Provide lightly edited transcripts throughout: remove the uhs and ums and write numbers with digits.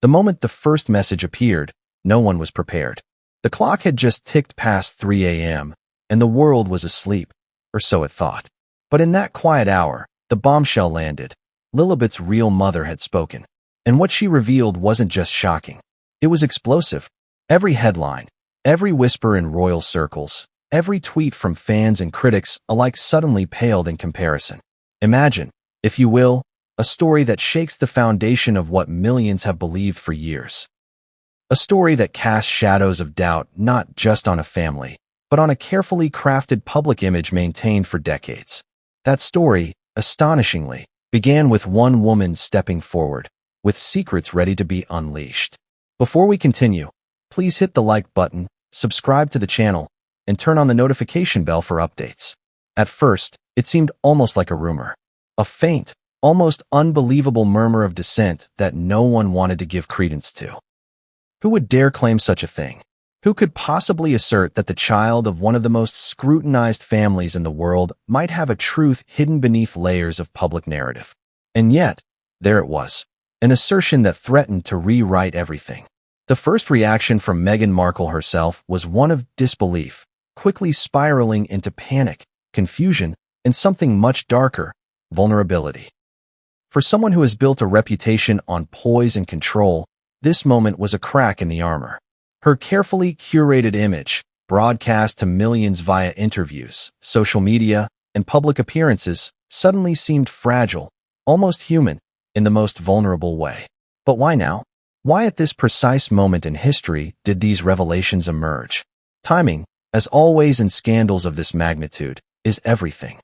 The moment the first message appeared, no one was prepared. The clock had just ticked past 3 a.m., and the world was asleep, or so it thought. But in that quiet hour, the bombshell landed. Lilibet's real mother had spoken. And what she revealed wasn't just shocking. It was explosive. Every headline, every whisper in royal circles, every tweet from fans and critics alike suddenly paled in comparison. Imagine, if you will, a story that shakes the foundation of what millions have believed for years. A story that casts shadows of doubt not just on a family, but on a carefully crafted public image maintained for decades. That story, astonishingly, began with one woman stepping forward, with secrets ready to be unleashed. Before we continue, please hit the like button, subscribe to the channel, and turn on the notification bell for updates. At first, it seemed almost like a rumor. A faint, almost unbelievable murmur of dissent that no one wanted to give credence to. Who would dare claim such a thing? Who could possibly assert that the child of one of the most scrutinized families in the world might have a truth hidden beneath layers of public narrative? And yet, there it was, an assertion that threatened to rewrite everything. The first reaction from Meghan Markle herself was one of disbelief, quickly spiraling into panic, confusion, and something much darker, vulnerability. For someone who has built a reputation on poise and control, this moment was a crack in the armor. Her carefully curated image, broadcast to millions via interviews, social media, and public appearances, suddenly seemed fragile, almost human, in the most vulnerable way. But why now? Why at this precise moment in history did these revelations emerge? Timing, as always in scandals of this magnitude, is everything.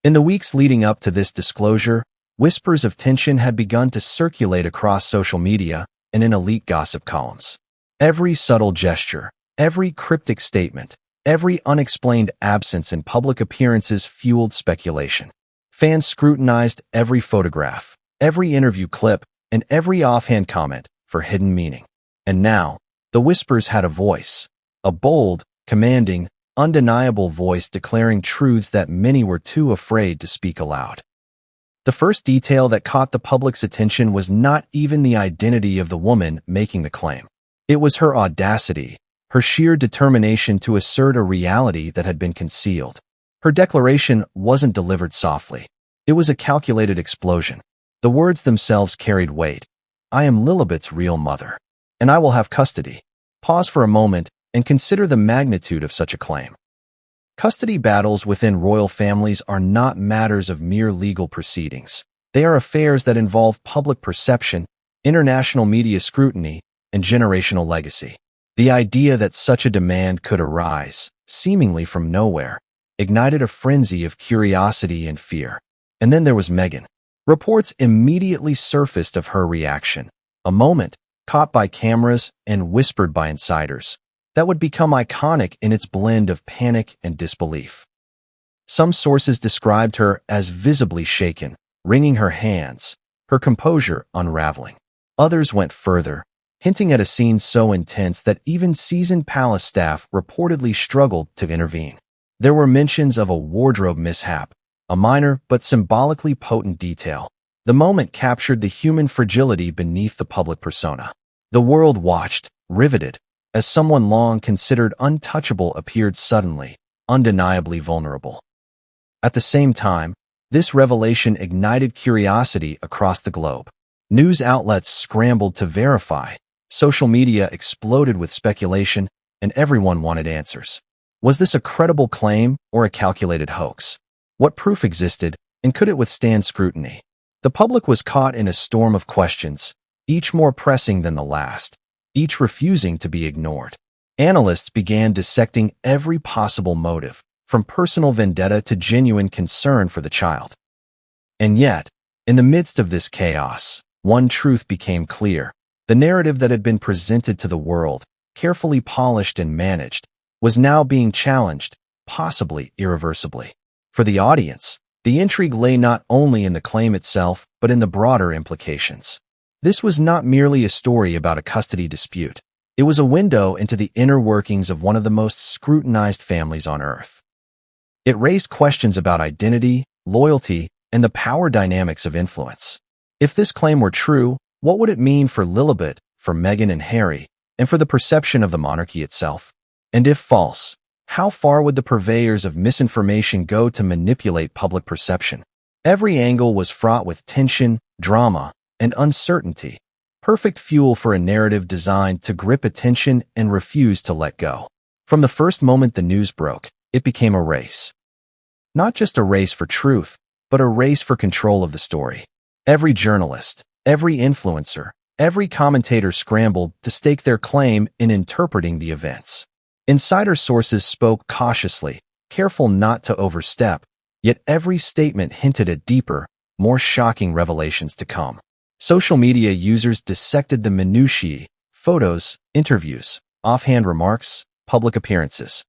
In the weeks leading up to this disclosure, whispers of tension had begun to circulate across social media and in elite gossip columns. Every subtle gesture, every cryptic statement, every unexplained absence in public appearances fueled speculation. Fans scrutinized every photograph, every interview clip, and every offhand comment for hidden meaning. And now, the whispers had a voice, a bold, commanding, undeniable voice declaring truths that many were too afraid to speak aloud. The first detail that caught the public's attention was not even the identity of the woman making the claim. It was her audacity, her sheer determination to assert a reality that had been concealed. Her declaration wasn't delivered softly. It was a calculated explosion. The words themselves carried weight. I am Lilibet's real mother, and I will have custody. Pause for a moment and consider the magnitude of such a claim. Custody battles within royal families are not matters of mere legal proceedings. They are affairs that involve public perception, international media scrutiny, and generational legacy. The idea that such a demand could arise, seemingly from nowhere, ignited a frenzy of curiosity and fear. And then there was Meghan. Reports immediately surfaced of her reaction, a moment caught by cameras and whispered by insiders, that would become iconic in its blend of panic and disbelief. Some sources described her as visibly shaken, wringing her hands, her composure unraveling. Others went further, hinting at a scene so intense that even seasoned palace staff reportedly struggled to intervene. There were mentions of a wardrobe mishap, a minor but symbolically potent detail. The moment captured the human fragility beneath the public persona. The world watched, riveted, as someone long considered untouchable appeared suddenly, undeniably vulnerable. At the same time, this revelation ignited curiosity across the globe. News outlets scrambled to verify, social media exploded with speculation, and everyone wanted answers. Was this a credible claim or a calculated hoax? What proof existed, and could it withstand scrutiny? The public was caught in a storm of questions, each more pressing than the last, each refusing to be ignored. Analysts began dissecting every possible motive, from personal vendetta to genuine concern for the child. And yet, in the midst of this chaos, one truth became clear. The narrative that had been presented to the world, carefully polished and managed, was now being challenged, possibly irreversibly. For the audience, the intrigue lay not only in the claim itself, but in the broader implications. This was not merely a story about a custody dispute. It was a window into the inner workings of one of the most scrutinized families on earth. It raised questions about identity, loyalty, and the power dynamics of influence. If this claim were true, What would it mean for Lilibet, for Meghan and Harry, and for the perception of the monarchy itself? And if false, how far would the purveyors of misinformation go to manipulate public perception? Every angle was fraught with tension, drama, and uncertainty, perfect fuel for a narrative designed to grip attention and refuse to let go. From the first moment the news broke, it became a race. Not just a race for truth, but a race for control of the story. Every journalist, every influencer, every commentator scrambled to stake their claim in interpreting the events. Insider sources spoke cautiously, careful not to overstep, yet every statement hinted at deeper, more shocking revelations to come. Social media users dissected the minutiae, photos, interviews, offhand remarks, public appearances.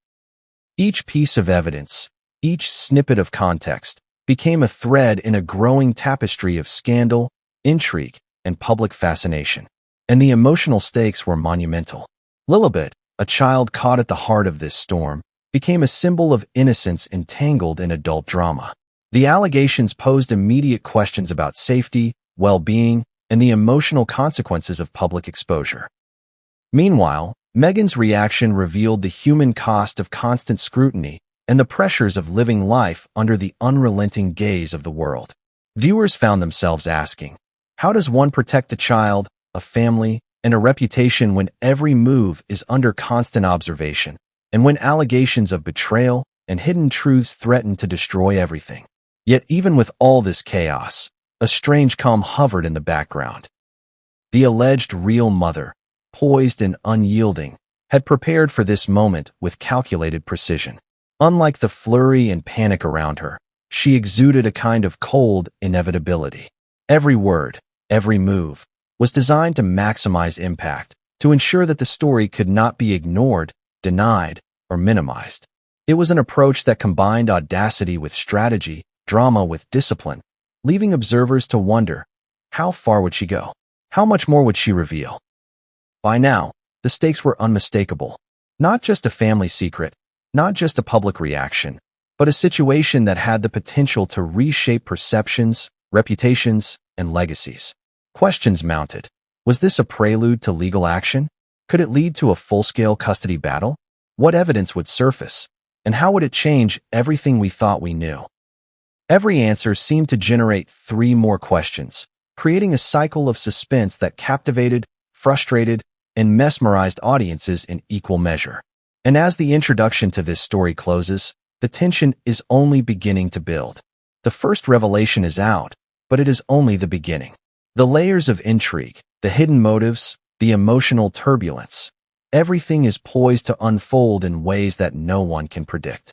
Each piece of evidence, each snippet of context, became a thread in a growing tapestry of scandal, intrigue, and public fascination. And the emotional stakes were monumental. Lilibet, a child caught at the heart of this storm, became a symbol of innocence entangled in adult drama. The allegations posed immediate questions about safety, well-being, and the emotional consequences of public exposure. Meanwhile, Meghan's reaction revealed the human cost of constant scrutiny and the pressures of living life under the unrelenting gaze of the world. Viewers found themselves asking, how does one protect a child, a family, and a reputation when every move is under constant observation, and when allegations of betrayal and hidden truths threaten to destroy everything? Yet even with all this chaos, a strange calm hovered in the background. The alleged real mother, poised and unyielding, had prepared for this moment with calculated precision. Unlike the flurry and panic around her, she exuded a kind of cold inevitability. Every word, every move, was designed to maximize impact, to ensure that the story could not be ignored, denied, or minimized. It was an approach that combined audacity with strategy, drama with discipline, leaving observers to wonder, how far would she go? How much more would she reveal? By now, the stakes were unmistakable. Not just a family secret, not just a public reaction, but a situation that had the potential to reshape perceptions, reputations, and legacies. Questions mounted. Was this a prelude to legal action? Could it lead to a full-scale custody battle? What evidence would surface? And how would it change everything we thought we knew? Every answer seemed to generate 3 more questions, creating a cycle of suspense that captivated, frustrated, and mesmerized audiences in equal measure. And as the introduction to this story closes, the tension is only beginning to build. The first revelation is out, but it is only the beginning. The layers of intrigue, the hidden motives, the emotional turbulence, everything is poised to unfold in ways that no one can predict.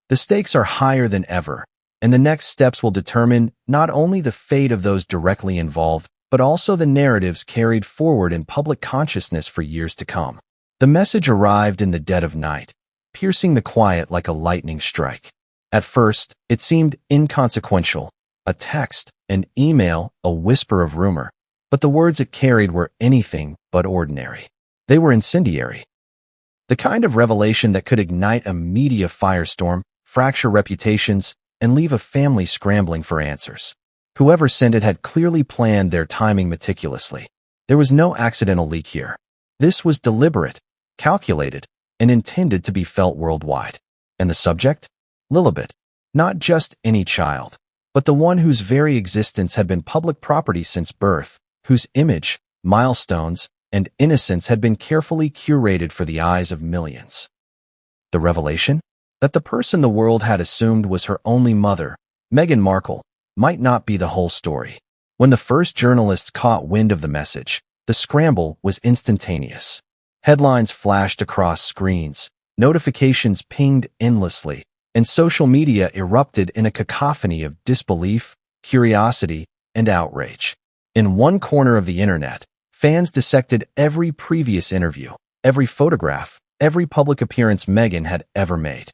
The stakes are higher than ever, and the next steps will determine not only the fate of those directly involved, but also the narratives carried forward in public consciousness for years to come. The message arrived in the dead of night, piercing the quiet like a lightning strike. At first, it seemed inconsequential, a text, an email, a whisper of rumor, but the words it carried were anything but ordinary. They were incendiary. The kind of revelation that could ignite a media firestorm, fracture reputations, and leave a family scrambling for answers. Whoever sent it had clearly planned their timing meticulously. There was no accidental leak here. This was deliberate, calculated, and intended to be felt worldwide. And the subject? Lilibet. Not just any child, but the one whose very existence had been public property since birth, whose image, milestones, and innocence had been carefully curated for the eyes of millions. The revelation? That the person the world had assumed was her only mother, Meghan Markle, might not be the whole story. When the first journalists caught wind of the message, the scramble was instantaneous. Headlines flashed across screens, notifications pinged endlessly, and social media erupted in a cacophony of disbelief, curiosity, and outrage. In one corner of the internet, fans dissected every previous interview, every photograph, every public appearance Meghan had ever made.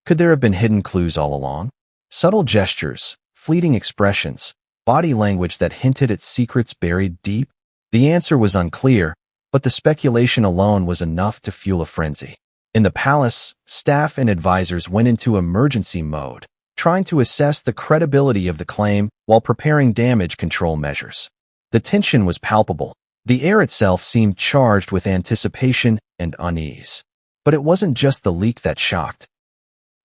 Could there have been hidden clues all along? Subtle gestures, fleeting expressions, body language that hinted at secrets buried deep? The answer was unclear, but the speculation alone was enough to fuel a frenzy. In the palace, staff and advisors went into emergency mode, trying to assess the credibility of the claim while preparing damage control measures. The tension was palpable. The air itself seemed charged with anticipation and unease. But it wasn't just the leak that shocked.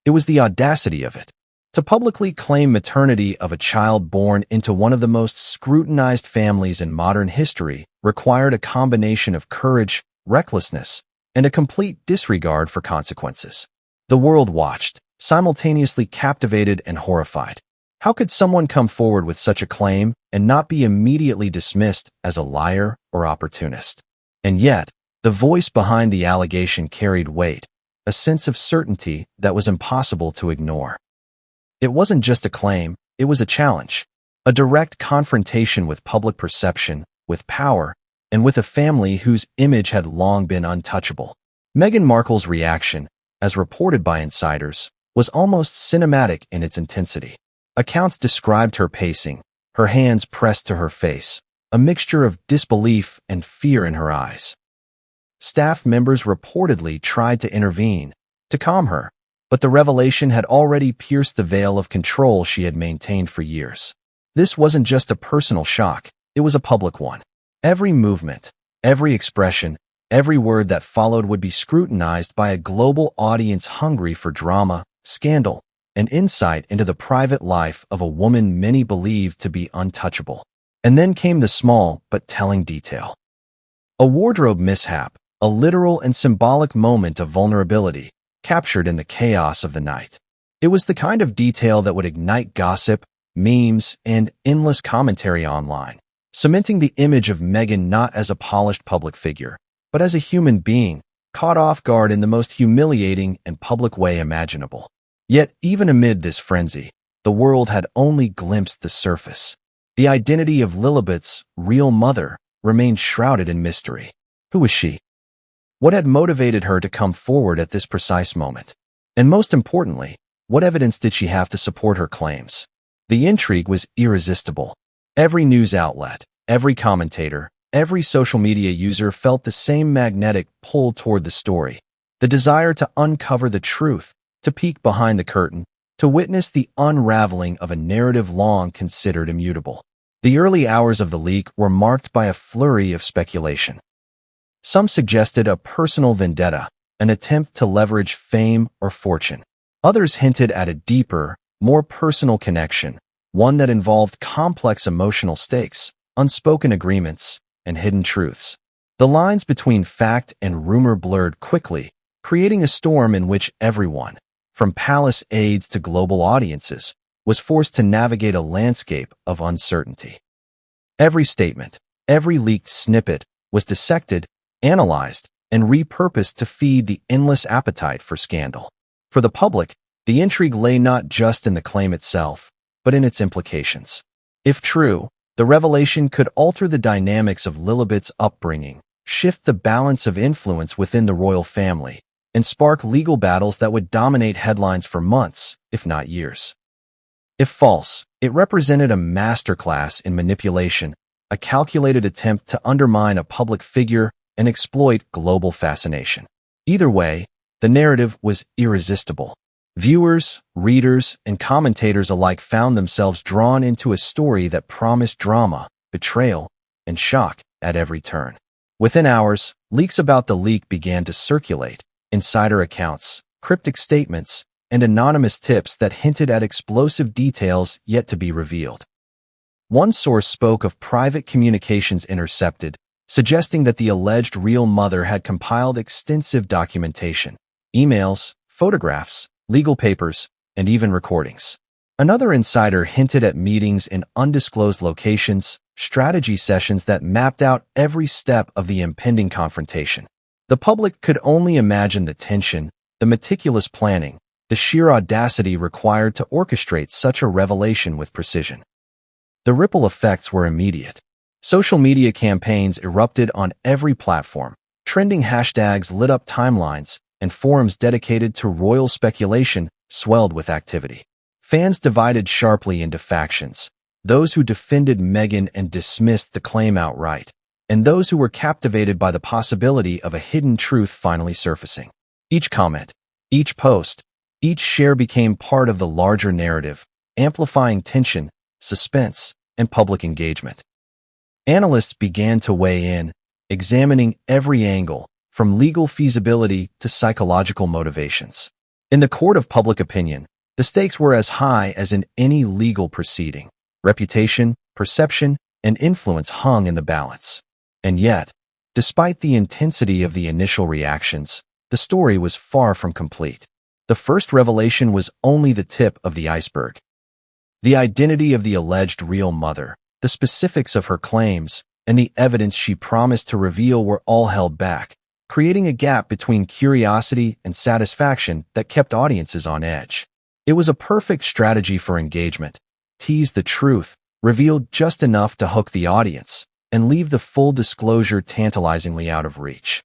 It was the audacity of it. To publicly claim maternity of a child born into one of the most scrutinized families in modern history required a combination of courage, recklessness, and a complete disregard for consequences. The world watched, simultaneously captivated and horrified. How could someone come forward with such a claim and not be immediately dismissed as a liar or opportunist? And yet, the voice behind the allegation carried weight, a sense of certainty that was impossible to ignore. It wasn't just a claim, it was a challenge, a direct confrontation with public perception, with power, and with a family whose image had long been untouchable. Meghan Markle's reaction, as reported by insiders, was almost cinematic in its intensity. Accounts described her pacing, her hands pressed to her face, a mixture of disbelief and fear in her eyes. Staff members reportedly tried to intervene, to calm her, but the revelation had already pierced the veil of control she had maintained for years. This wasn't just a personal shock, it was a public one. Every movement, every expression, every word that followed would be scrutinized by a global audience hungry for drama, scandal, and insight into the private life of a woman many believed to be untouchable. And then came the small but telling detail. A wardrobe mishap, a literal and symbolic moment of vulnerability, captured in the chaos of the night. It was the kind of detail that would ignite gossip, memes, and endless commentary online, cementing the image of Meghan not as a polished public figure, but as a human being, caught off guard in the most humiliating and public way imaginable. Yet, even amid this frenzy, the world had only glimpsed the surface. The identity of Lilibet's real mother remained shrouded in mystery. Who was she? What had motivated her to come forward at this precise moment? And most importantly, what evidence did she have to support her claims? The intrigue was irresistible. Every news outlet, every commentator, every social media user felt the same magnetic pull toward the story. The desire to uncover the truth, to peek behind the curtain, to witness the unraveling of a narrative long considered immutable. The early hours of the leak were marked by a flurry of speculation. Some suggested a personal vendetta, an attempt to leverage fame or fortune. Others hinted at a deeper, more personal connection, one that involved complex emotional stakes, unspoken agreements, and hidden truths. The lines between fact and rumor blurred quickly, creating a storm in which everyone, from palace aides to global audiences, was forced to navigate a landscape of uncertainty. Every statement, every leaked snippet, was dissected, analyzed, and repurposed to feed the endless appetite for scandal. For the public, the intrigue lay not just in the claim itself, but in its implications. If true, the revelation could alter the dynamics of Lilibet's upbringing, shift the balance of influence within the royal family, and spark legal battles that would dominate headlines for months, if not years. If false, it represented a masterclass in manipulation, a calculated attempt to undermine a public figure and exploit global fascination. Either way, the narrative was irresistible. Viewers, readers, and commentators alike found themselves drawn into a story that promised drama, betrayal, and shock at every turn. Within hours, leaks about the leak began to circulate, insider accounts, cryptic statements, and anonymous tips that hinted at explosive details yet to be revealed. One source spoke of private communications intercepted, suggesting that the alleged real mother had compiled extensive documentation, emails, photographs, legal papers, and even recordings. Another insider hinted at meetings in undisclosed locations, strategy sessions that mapped out every step of the impending confrontation. The public could only imagine the tension, the meticulous planning, the sheer audacity required to orchestrate such a revelation with precision. The ripple effects were immediate. Social media campaigns erupted on every platform. Trending hashtags lit up timelines, and forums dedicated to royal speculation swelled with activity. Fans divided sharply into factions, those who defended Meghan and dismissed the claim outright, and those who were captivated by the possibility of a hidden truth finally surfacing. Each comment, each post, each share became part of the larger narrative, amplifying tension, suspense, and public engagement. Analysts began to weigh in, examining every angle, from legal feasibility to psychological motivations. In the court of public opinion, the stakes were as high as in any legal proceeding. Reputation, perception, and influence hung in the balance. And yet, despite the intensity of the initial reactions, the story was far from complete. The first revelation was only the tip of the iceberg. The identity of the alleged real mother, the specifics of her claims, and the evidence she promised to reveal were all held back, creating a gap between curiosity and satisfaction that kept audiences on edge. It was a perfect strategy for engagement: tease the truth, reveal just enough to hook the audience, and leave the full disclosure tantalizingly out of reach.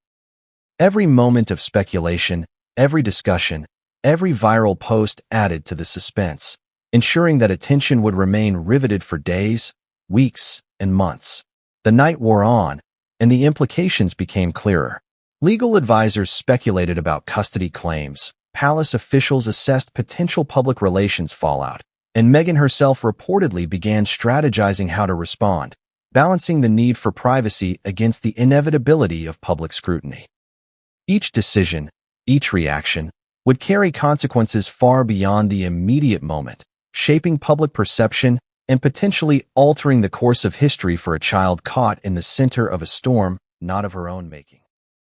Every moment of speculation, every discussion, every viral post added to the suspense, ensuring that attention would remain riveted for days, weeks, and months. The night wore on, and the implications became clearer. Legal advisors speculated about custody claims, palace officials assessed potential public relations fallout, and Meghan herself reportedly began strategizing how to respond, balancing the need for privacy against the inevitability of public scrutiny. Each decision, each reaction, would carry consequences far beyond the immediate moment, shaping public perception and potentially altering the course of history for a child caught in the center of a storm not of her own making.